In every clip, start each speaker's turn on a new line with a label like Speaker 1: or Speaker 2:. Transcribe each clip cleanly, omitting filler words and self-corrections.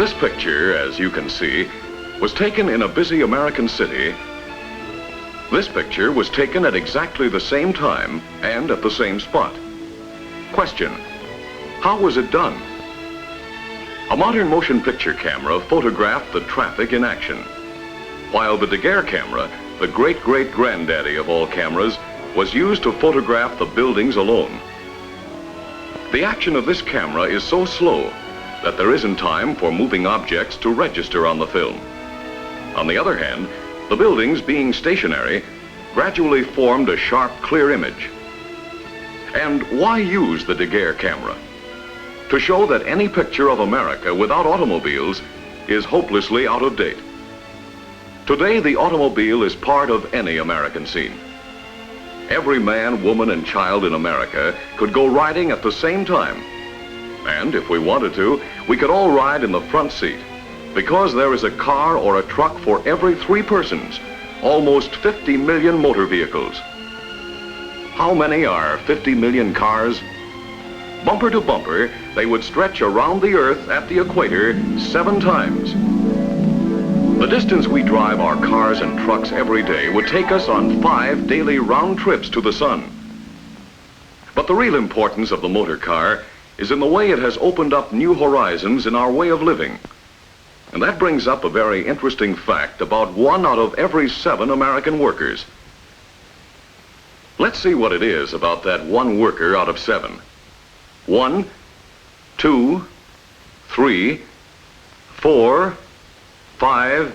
Speaker 1: This picture, as you can see, was taken in a busy American city. This picture was taken at exactly the same time and at the same spot. Question: how was it done? A modern motion picture camera photographed the traffic in action, while the Daguerre camera, the great-great-granddaddy of all cameras, was used to photograph the buildings alone. The action of this camera is so slow that there isn't time for moving objects to register on the film. On the other hand, the buildings, being stationary, gradually formed a sharp, clear image. And why use the Daguerre camera? To show that any picture of America without automobiles is hopelessly out of date. Today, the automobile is part of any American scene. Every man, woman, and child in America could go riding at the same time. And if we wanted to, we could all ride in the front seat, because there is a car or a truck for every 3 persons, almost 50 million motor vehicles. How many are 50 million cars? Bumper to bumper, they would stretch around the Earth at the equator 7 times. The distance we drive our cars and trucks every day would take us on 5 daily round trips to the sun. But the real importance of the motor car is in the way it has opened up new horizons in our way of living. And that brings up a very interesting fact about 1 out of every 7 American workers. Let's see what it is about that 1 worker out of 7. 1, 2, 3, 4, 5,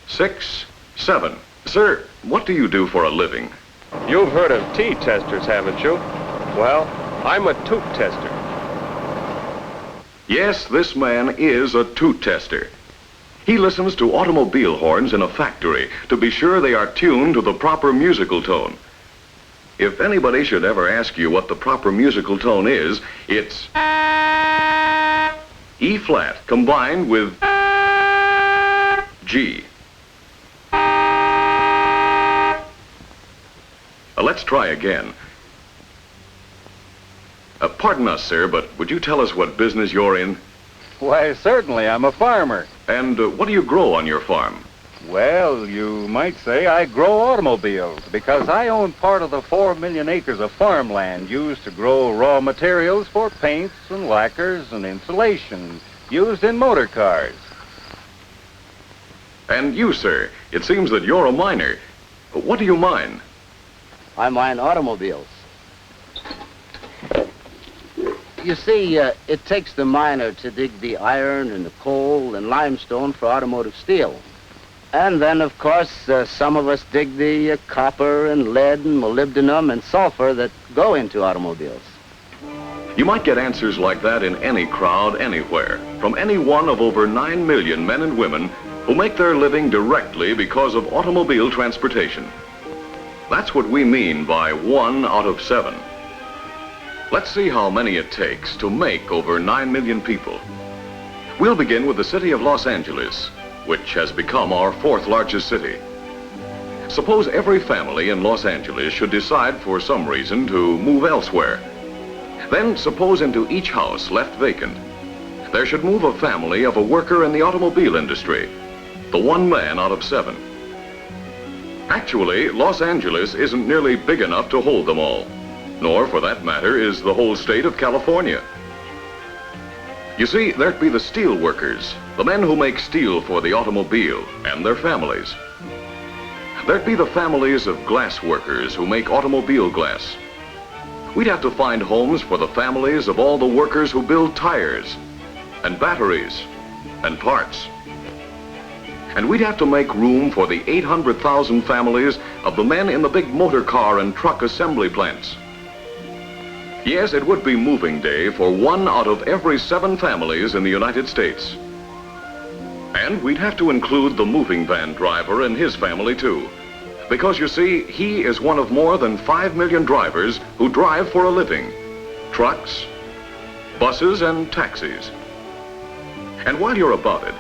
Speaker 1: 6, 7. Sir, what do you do for a living?
Speaker 2: You've heard of tea testers, haven't you? Well, I'm a toot tester.
Speaker 1: Yes, this man is a toot tester. He listens to automobile horns in a factory to be sure they are tuned to the proper musical tone. If anybody should ever ask you what the proper musical tone is, it's E flat combined with G. Let's try again. Pardon us, sir, but would you tell us what business you're in?
Speaker 3: Why, certainly. I'm a farmer.
Speaker 1: And what do you grow on your farm?
Speaker 3: Well, you might say I grow automobiles because I own part of the 4 million acres of farmland used to grow raw materials for paints and lacquers and insulation used in motor cars.
Speaker 1: And you, sir, it seems that you're a miner. What do you mine?
Speaker 4: I mine automobiles. You see, it takes the miner to dig the iron and the coal and limestone for automotive steel. And then, of course, some of us dig the copper and lead and molybdenum and sulfur that go into automobiles.
Speaker 1: You might get answers like that in any crowd, anywhere, from any one of over 9 million men and women who make their living directly because of automobile transportation. That's what we mean by 1 out of 7. Let's see how many it takes to make over 9 million people. We'll begin with the city of Los Angeles, which has become our 4th largest city. Suppose every family in Los Angeles should decide for some reason to move elsewhere. Then suppose into each house left vacant, there should move a family of a worker in the automobile industry, the 1 man out of 7. Actually, Los Angeles isn't nearly big enough to hold them all, nor, for that matter, is the whole state of California. You see, there'd be the steel workers, the men who make steel for the automobile, and their families. There'd be the families of glass workers who make automobile glass. We'd have to find homes for the families of all the workers who build tires, and batteries, and parts. And we'd have to make room for the 800,000 families of the men in the big motor car and truck assembly plants. Yes, it would be moving day for 1 out of every 7 families in the United States. And we'd have to include the moving van driver and his family too. Because you see, he is one of more than 5 million drivers who drive for a living. Trucks, buses, and taxis. And while you're about it,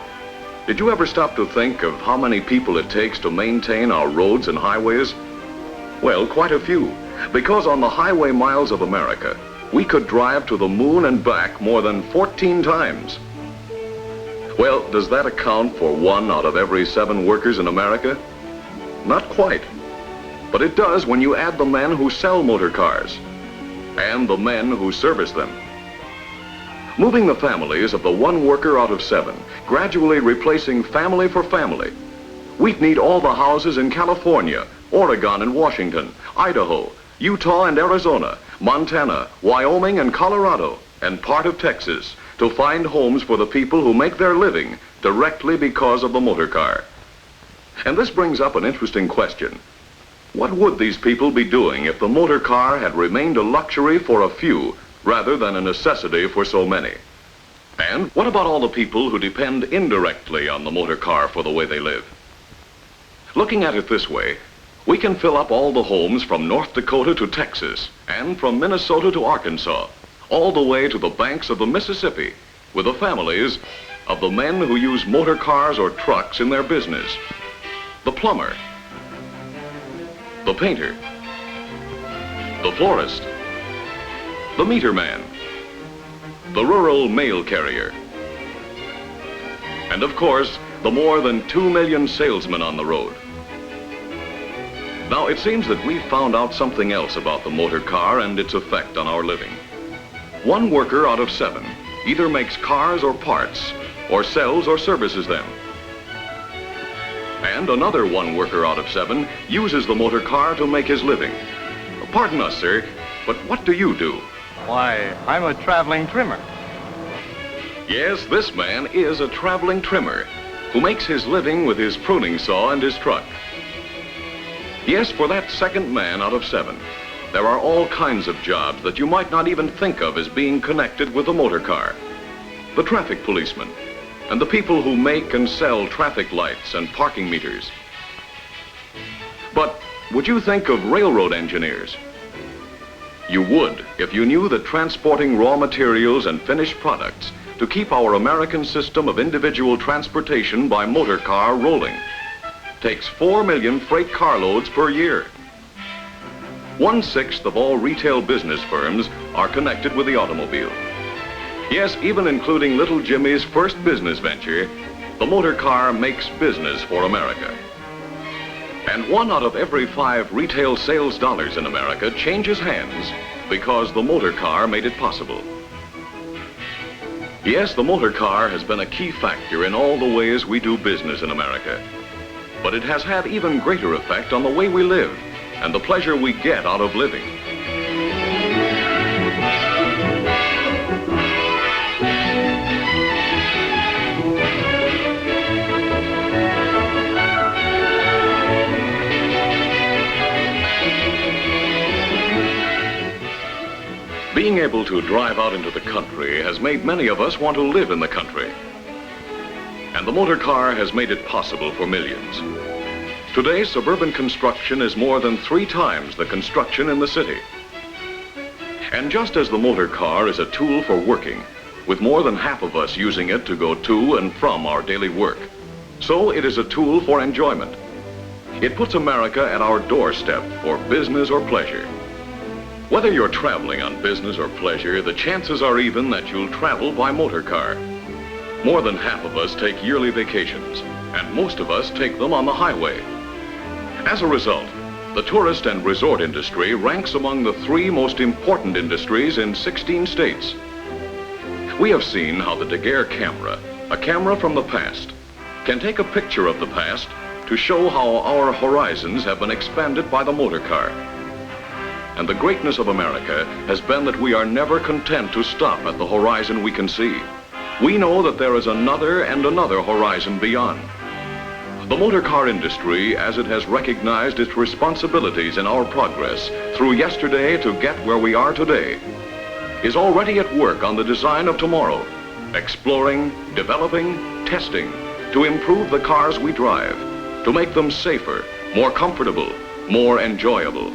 Speaker 1: did you ever stop to think of how many people it takes to maintain our roads and highways? Well, quite a few. Because on the highway miles of America, we could drive to the moon and back more than 14 times. Well, does that account for 1 out of every 7 workers in America? Not quite. But it does when you add the men who sell motor cars and the men who service them. Moving the families of the 1 worker out of 7, gradually replacing family for family. We'd need all the houses in California, Oregon and Washington, Idaho, Utah and Arizona, Montana, Wyoming and Colorado, and part of Texas to find homes for the people who make their living directly because of the motor car. And this brings up an interesting question. What would these people be doing if the motor car had remained a luxury for a few rather than a necessity for so many? And what about all the people who depend indirectly on the motor car for the way they live? Looking at it this way, we can fill up all the homes from North Dakota to Texas and from Minnesota to Arkansas, all the way to the banks of the Mississippi with the families of the men who use motor cars or trucks in their business. The plumber, the painter, the florist, the meter man, the rural mail carrier, and of course, the more than 2 million salesmen on the road. Now, it seems that we've found out something else about the motor car and its effect on our living. 1 worker out of 7 either makes cars or parts, or sells or services them. And another 1 worker out of 7 uses the motor car to make his living. Pardon us, sir, but what do you do?
Speaker 5: Why, I'm a traveling trimmer.
Speaker 1: Yes, this man is a traveling trimmer who makes his living with his pruning saw and his truck. Yes, for that 2nd man out of 7, there are all kinds of jobs that you might not even think of as being connected with the motor car. The traffic policeman, and the people who make and sell traffic lights and parking meters. But would you think of railroad engineers? You would if you knew that transporting raw materials and finished products to keep our American system of individual transportation by motor car rolling takes 4 million freight carloads per year. 1/6 of all retail business firms are connected with the automobile. Yes, even including little Jimmy's first business venture, the motor car makes business for America. And 1 out of every 5 retail sales dollars in America changes hands because the motor car made it possible. Yes, the motor car has been a key factor in all the ways we do business in America. But it has had even greater effect on the way we live and the pleasure we get out of living. Being able to drive out into the country has made many of us want to live in the country. And the motor car has made it possible for millions. Today, suburban construction is more than 3 times the construction in the city. And just as the motor car is a tool for working, with more than half of us using it to go to and from our daily work, so it is a tool for enjoyment. It puts America at our doorstep for business or pleasure. Whether you're traveling on business or pleasure, the chances are even that you'll travel by motor car. More than half of us take yearly vacations, and most of us take them on the highway. As a result, the tourist and resort industry ranks among the 3 most important industries in 16 states. We have seen how the Daguerre camera, a camera from the past, can take a picture of the past to show how our horizons have been expanded by the motor car. And the greatness of America has been that we are never content to stop at the horizon we can see. We know that there is another and another horizon beyond. The motor car industry, as it has recognized its responsibilities in our progress through yesterday to get where we are today, is already at work on the design of tomorrow, exploring, developing, testing, to improve the cars we drive, to make them safer, more comfortable, more enjoyable.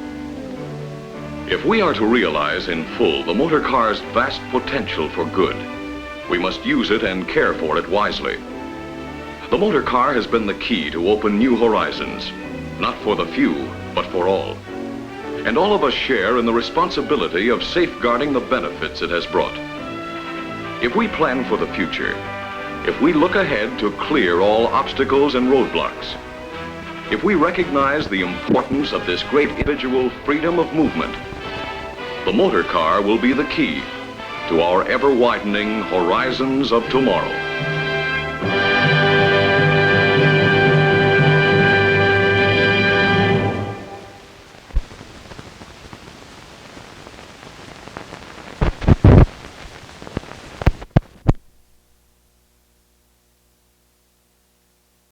Speaker 1: If we are to realize in full the motor car's vast potential for good, we must use it and care for it wisely. The motor car has been the key to open new horizons, not for the few, but for all. And all of us share in the responsibility of safeguarding the benefits it has brought. If we plan for the future, if we look ahead to clear all obstacles and roadblocks, if we recognize the importance of this great individual freedom of movement, the motor car will be the key to our ever-widening horizons of tomorrow.